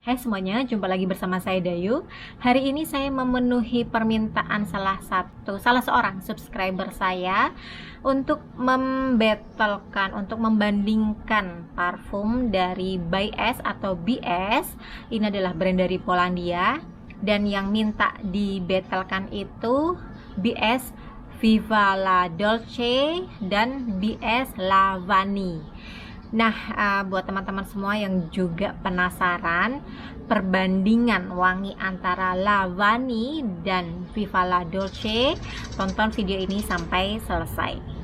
Hai semuanya, jumpa lagi bersama saya Dayu. Hari ini saya memenuhi permintaan salah seorang subscriber saya untuk untuk membandingkan parfum dari By S atau BS. Ini adalah brand dari Polandia, dan yang minta dibetelkan itu BS Viva la Dolce dan BS Lavani. Nah, buat teman-teman semua yang juga penasaran perbandingan wangi antara Lavani dan Viva la Dolce, tonton video ini sampai selesai.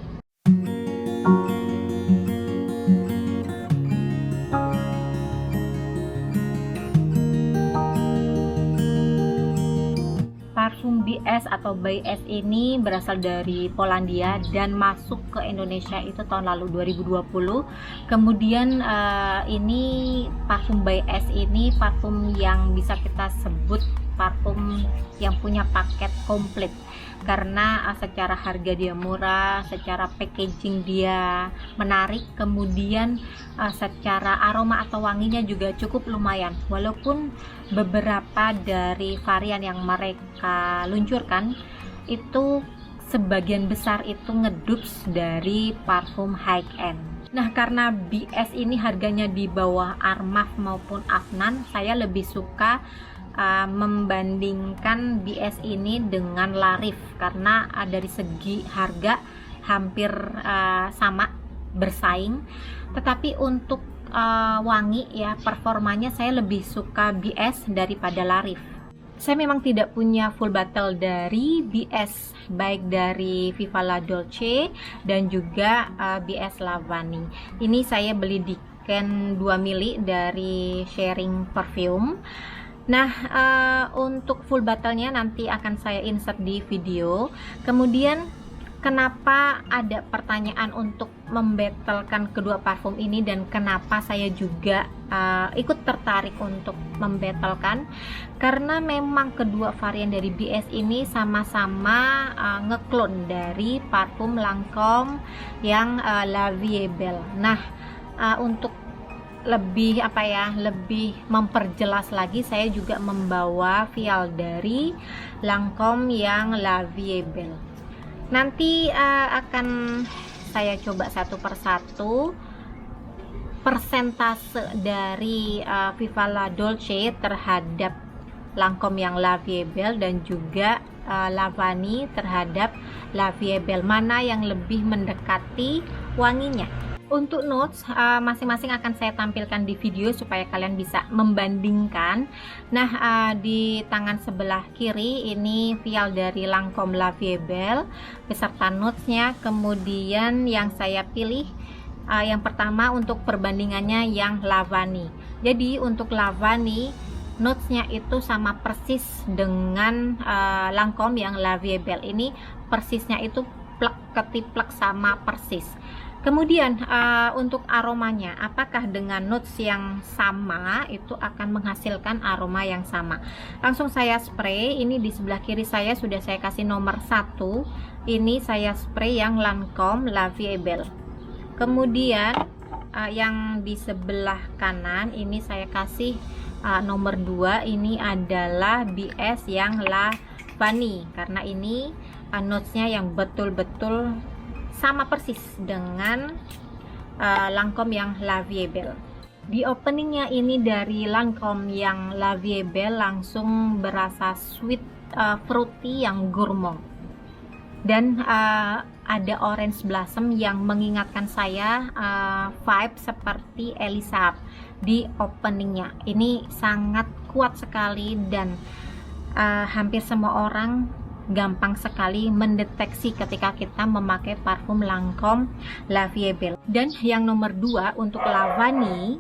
Parfum BS atau By S ini berasal dari Polandia dan masuk ke Indonesia itu tahun lalu 2020. Kemudian ini parfum By S ini parfum yang bisa kita sebut parfum yang punya paket komplit, karena secara harga dia murah, secara packaging dia menarik, kemudian secara aroma atau wanginya juga cukup lumayan. Walaupun beberapa dari varian yang mereka luncurkan itu sebagian besar itu ngedupes dari parfum high end. Nah, karena BS ini harganya di bawah Armaf maupun Afnan, saya lebih suka membandingkan BS ini dengan Larif, karena dari segi harga hampir sama, bersaing. Tetapi untuk wangi ya, performanya saya lebih suka BS daripada Larif. Saya memang tidak punya full bottle dari BS, baik dari Viva la Dolce dan juga BS Lavani. Ini saya beli di can 2 mili dari Sharing Perfume. Nah, untuk full bottle-nya nanti akan saya insert di video. Kemudian kenapa ada pertanyaan untuk membetelkan kedua parfum ini dan kenapa saya juga ikut tertarik untuk membetelkan, karena memang kedua varian dari BS ini sama-sama ngeklon dari parfum Lancome yang La Vie Belle. Nah, untuk lebih lebih memperjelas lagi, saya juga membawa vial dari Lancome yang La Vie Belle. Nanti akan saya coba satu persatu persentase dari Viva la Dolce terhadap Lancome yang La Vie Belle dan juga Lavani terhadap La Vie Belle, mana yang lebih mendekati wanginya. Untuk notes masing-masing akan saya tampilkan di video supaya kalian bisa membandingkan. Nah, di tangan sebelah kiri ini vial dari Lancome La Vie Belle beserta notesnya. Kemudian yang saya pilih yang pertama untuk perbandingannya yang Lavani. Jadi untuk Lavani notesnya itu sama persis dengan Lancome yang La Vie Belle. Ini persisnya itu plek ketiplek sama persis. Kemudian untuk aromanya, apakah dengan notes yang sama itu akan menghasilkan aroma yang sama? Langsung saya spray. Ini di sebelah kiri saya sudah saya kasih nomor 1. Ini saya spray yang Lancome La Vie Belle. Kemudian yang di sebelah kanan ini saya kasih nomor 2. Ini adalah BS yang Lavani, karena ini notesnya yang betul-betul sama persis dengan Lancome yang La Vie Belle. Di openingnya ini dari Lancome yang La Vie Belle langsung berasa sweet, fruity yang gourmand, dan ada orange blossom yang mengingatkan saya vibe seperti Elisa di openingnya. Ini sangat kuat sekali dan hampir semua orang gampang sekali mendeteksi ketika kita memakai parfum Lancome La Vie Belle. Dan yang nomor 2 untuk Lavani,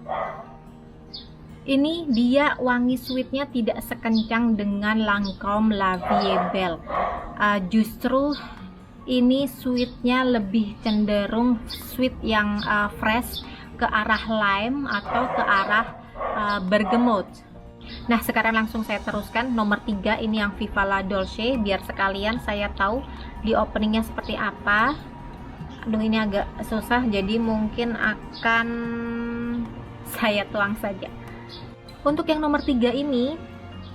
ini dia wangi sweetnya tidak sekencang dengan Lancome La Vie Belle. Justru ini sweetnya lebih cenderung sweet yang fresh ke arah lime atau ke arah bergamot. Nah, sekarang langsung saya teruskan nomor 3, ini yang Viva la Dolce, biar sekalian saya tahu di openingnya seperti apa. Aduh, ini agak susah, jadi mungkin akan saya tuang saja. Untuk yang nomor 3 ini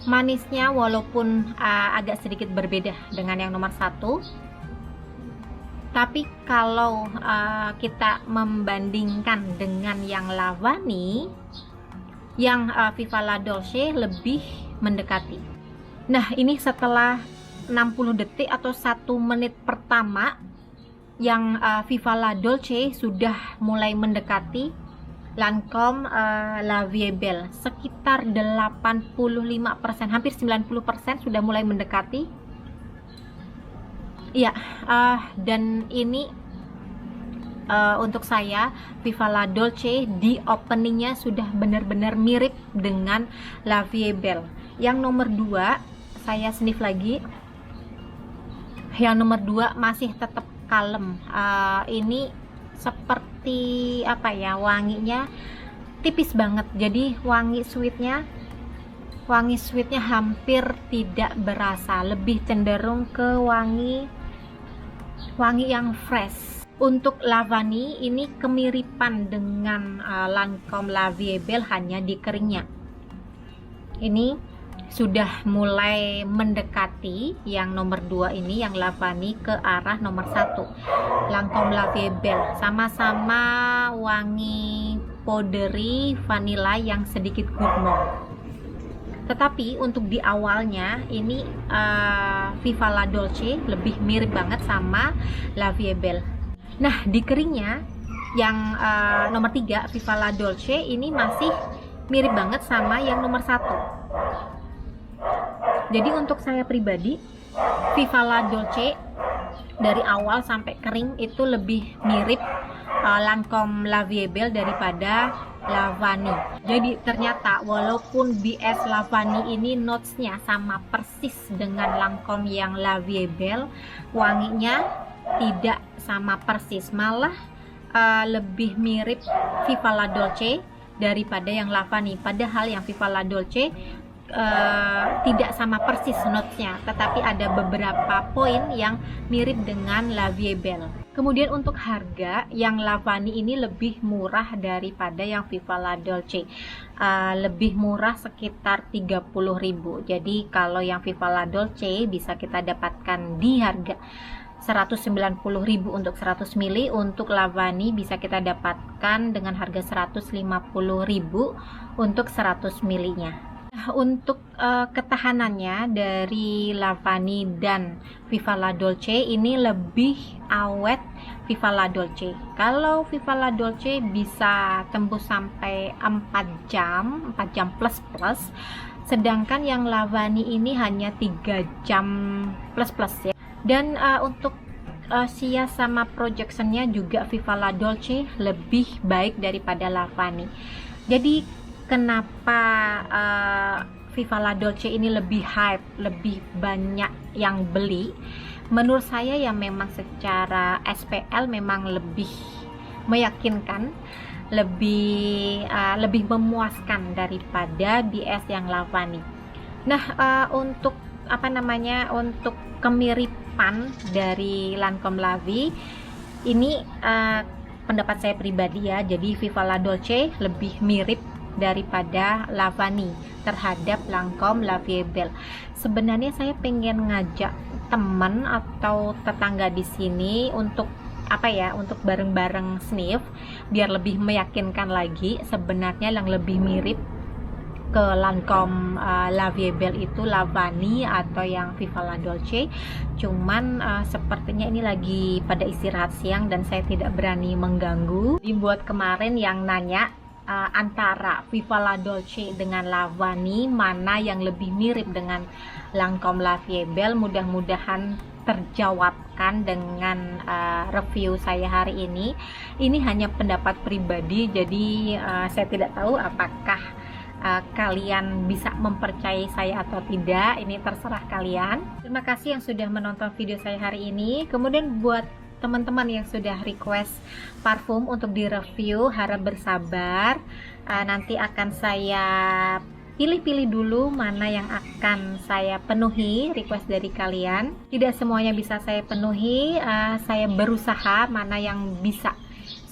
manisnya walaupun agak sedikit berbeda dengan yang nomor 1, tapi kalau kita membandingkan dengan yang Lavani, yang Viva La Dolce lebih mendekati. Nah, ini setelah 60 detik atau 1 menit pertama, yang Viva La Dolce sudah mulai mendekati Lancome La Vie Belle, sekitar 85%, hampir 90% sudah mulai mendekati. Ya, dan ini untuk saya Viva La Dolce di openingnya sudah benar-benar mirip dengan La Vie Belle. Yang nomor 2 saya sniff lagi. Yang nomor 2 masih tetap kalem. Ini seperti apa ya, wanginya tipis banget, jadi wangi sweetnya hampir tidak berasa, lebih cenderung ke wangi yang fresh. Untuk Lavani ini kemiripan dengan Lancome La Vie Belle hanya di keringnya. Ini sudah mulai mendekati yang nomor 2 ini, yang Lavani, ke arah nomor 1 Lancome La Vie Belle. Sama-sama wangi powdery vanilla yang sedikit gourmand. Tetapi untuk di awalnya ini Viva La Dolce lebih mirip banget sama La Vie Belle. Nah, di keringnya yang nomor 3 Viva La Dolce ini masih mirip banget sama yang nomor 1. Jadi untuk saya pribadi, Viva La Dolce dari awal sampai kering itu lebih mirip Lancome La Vie Belle daripada Lavani. Jadi ternyata walaupun BS Lavani ini notesnya sama persis dengan Lancome yang La Vie Belle, wanginya tidak sama persis, malah lebih mirip Viva La Dolce daripada yang Lavani. Padahal yang Viva La Dolce tidak sama persis notesnya, tetapi ada beberapa poin yang mirip dengan La Vie Belle. Kemudian untuk harga, yang Lavani ini lebih murah daripada yang Viva La Dolce, lebih murah sekitar 30.000. Jadi kalau yang Viva La Dolce bisa kita dapatkan di harga 190.000 untuk 100 ml, untuk Lavani bisa kita dapatkan dengan harga 150.000 untuk 100 ml nya. Untuk ketahanannya dari Lavani dan Viva La Dolce ini lebih awet Viva La Dolce. Kalau Viva La Dolce bisa tembus sampai 4 jam plus, sedangkan yang Lavani ini hanya 3 jam plus ya. Dan untuk Sia sama projectionnya juga Viva La Dolce lebih baik daripada Lavani. Jadi kenapa Viva La Dolce ini lebih hype, lebih banyak yang beli? Menurut saya ya memang secara SPL memang lebih meyakinkan, lebih memuaskan daripada BS yang Lavani. Nah, untuk untuk kemiripan dari Lancome La Vie ini pendapat saya pribadi ya, jadi Viva La Dolce lebih mirip daripada Lavani terhadap Lancome La Vie Belle. Sebenarnya saya pengen ngajak teman atau tetangga di sini untuk untuk bareng-bareng sniff biar lebih meyakinkan lagi. Sebenarnya yang lebih mirip ke Lancome La Vie Belle itu Lavani atau yang Viva La Dolce. Cuman sepertinya ini lagi pada istirahat siang dan saya tidak berani mengganggu. Dibuat kemarin yang nanya antara Viva La Dolce dengan Lavani, mana yang lebih mirip dengan Lancome La Vie Belle, mudah-mudahan terjawabkan dengan review saya hari ini. Ini hanya pendapat pribadi, jadi saya tidak tahu apakah kalian bisa mempercayai saya atau tidak. Ini terserah kalian. Terima kasih yang sudah menonton video saya hari ini. Kemudian buat teman-teman yang sudah request parfum untuk direview, harap bersabar. Nanti akan saya pilih-pilih dulu mana yang akan saya penuhi request dari kalian. Tidak semuanya bisa saya penuhi, saya berusaha mana yang bisa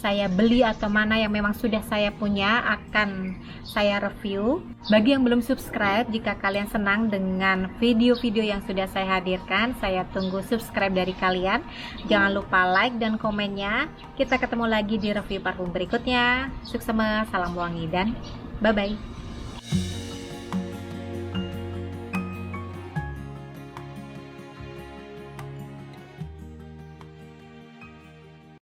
saya beli atau mana yang memang sudah saya punya akan saya review. Bagi yang belum subscribe, jika kalian senang dengan video-video yang sudah saya hadirkan, saya tunggu subscribe dari kalian. Jangan lupa like dan komennya. Kita ketemu lagi di review parfum berikutnya. Sukses, salam wangi, dan bye-bye.